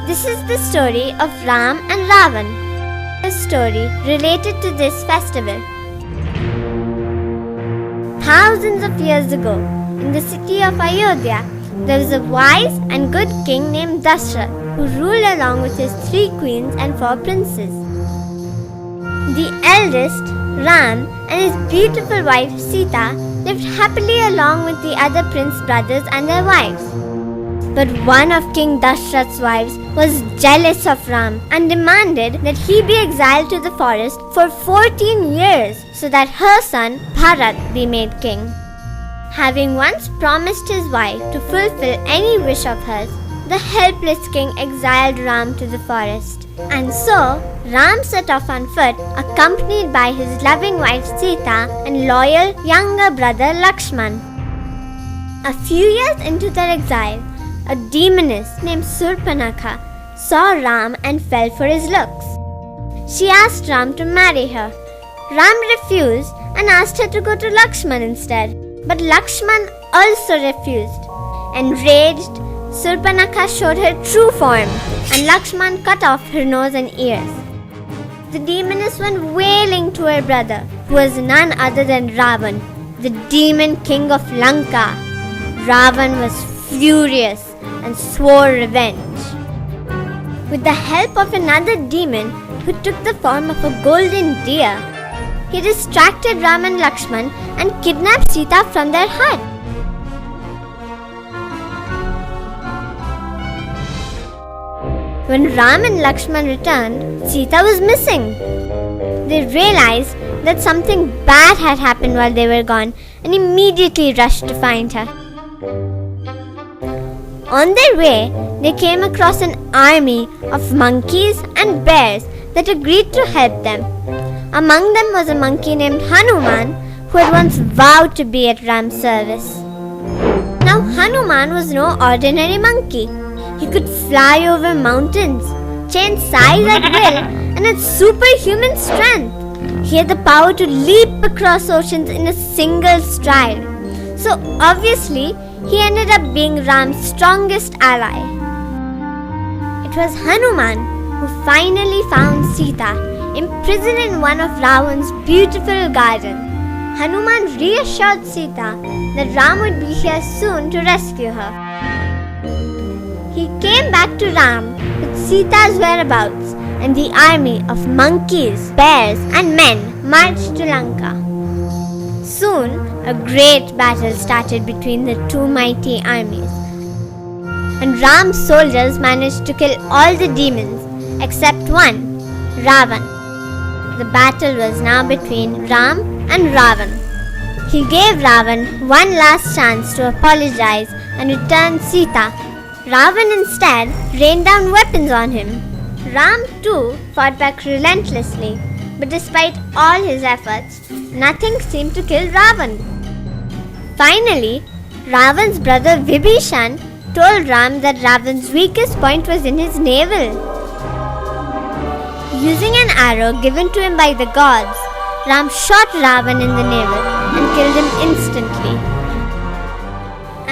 This is the story of Ram and Ravan, a story related to this festival. Thousands of years ago, in the city of Ayodhya, there was a wise and good king named Dashrath who ruled along with his 3 queens and 4 princes. The eldest, Ram, and his beautiful wife Sita lived happily along with the other prince brothers and their wives. But one of King Dashrath's wives was jealous of Ram and demanded that he be exiled to the forest for 14 years so that her son Bharat be made king. Having once promised his wife to fulfill any wish of hers, the helpless king exiled Ram to the forest. And so, Ram set off on foot, accompanied by his loving wife Sita and loyal younger brother Lakshman. A few years into their exile, a demoness named Surpanakha saw Ram and fell for his looks. She asked Ram to marry her. Ram refused and asked her to go to Lakshman instead. But Lakshman also refused. Enraged, Surpanakha showed her true form and Lakshman cut off her nose and ears. The demoness went wailing to her brother, who was none other than Ravan, the demon king of Lanka. Ravan was furious and swore revenge. With the help of another demon who took the form of a golden deer, he distracted Ram and Lakshman and kidnapped Sita from their hut. When Ram and Lakshman returned, Sita was missing. They realized that something bad had happened while they were gone and immediately rushed to find her. On their way, they came across an army of monkeys and bears that agreed to help them. Among them was a monkey named Hanuman, who had once vowed to be at Ram's service. Now Hanuman was no ordinary monkey. He could fly over mountains, change size at will, and had superhuman strength. He had the power to leap across oceans in a single stride. So obviously, he ended up being Ram's strongest ally. It was Hanuman who finally found Sita, imprisoned in one of Ravan's beautiful gardens. Hanuman reassured Sita that Ram would be here soon to rescue her. He came back to Ram with Sita's whereabouts, and the army of monkeys, bears, and men marched to Lanka. Soon, a great battle started between the 2 mighty armies, and Ram's soldiers managed to kill all the demons except one, Ravan. The battle was now between Ram and Ravan. He gave Ravan one last chance to apologize and return Sita. Ravan instead rained down weapons on him. Ram too fought back relentlessly, but despite all his efforts, nothing seemed to kill Ravan. Finally, Ravan's brother Vibhishan told Ram that Ravan's weakest point was in his navel. Using an arrow given to him by the gods, Ram shot Ravan in the navel and killed him instantly.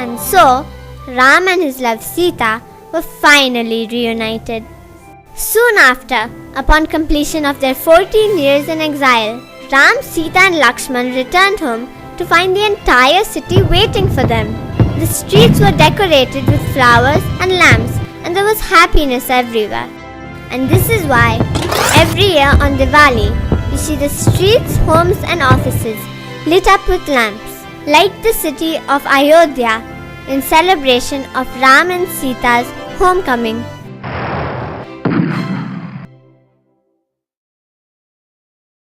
And so, Ram and his love Sita were finally reunited. Soon after, upon completion of their 14 years in exile, Ram, Sita and Lakshman returned home to find the entire city waiting for them. The streets were decorated with flowers and lamps, and there was happiness everywhere. And this is why every year on Diwali, you see the streets, homes and offices lit up with lamps, like the city of Ayodhya in celebration of Ram and Sita's homecoming.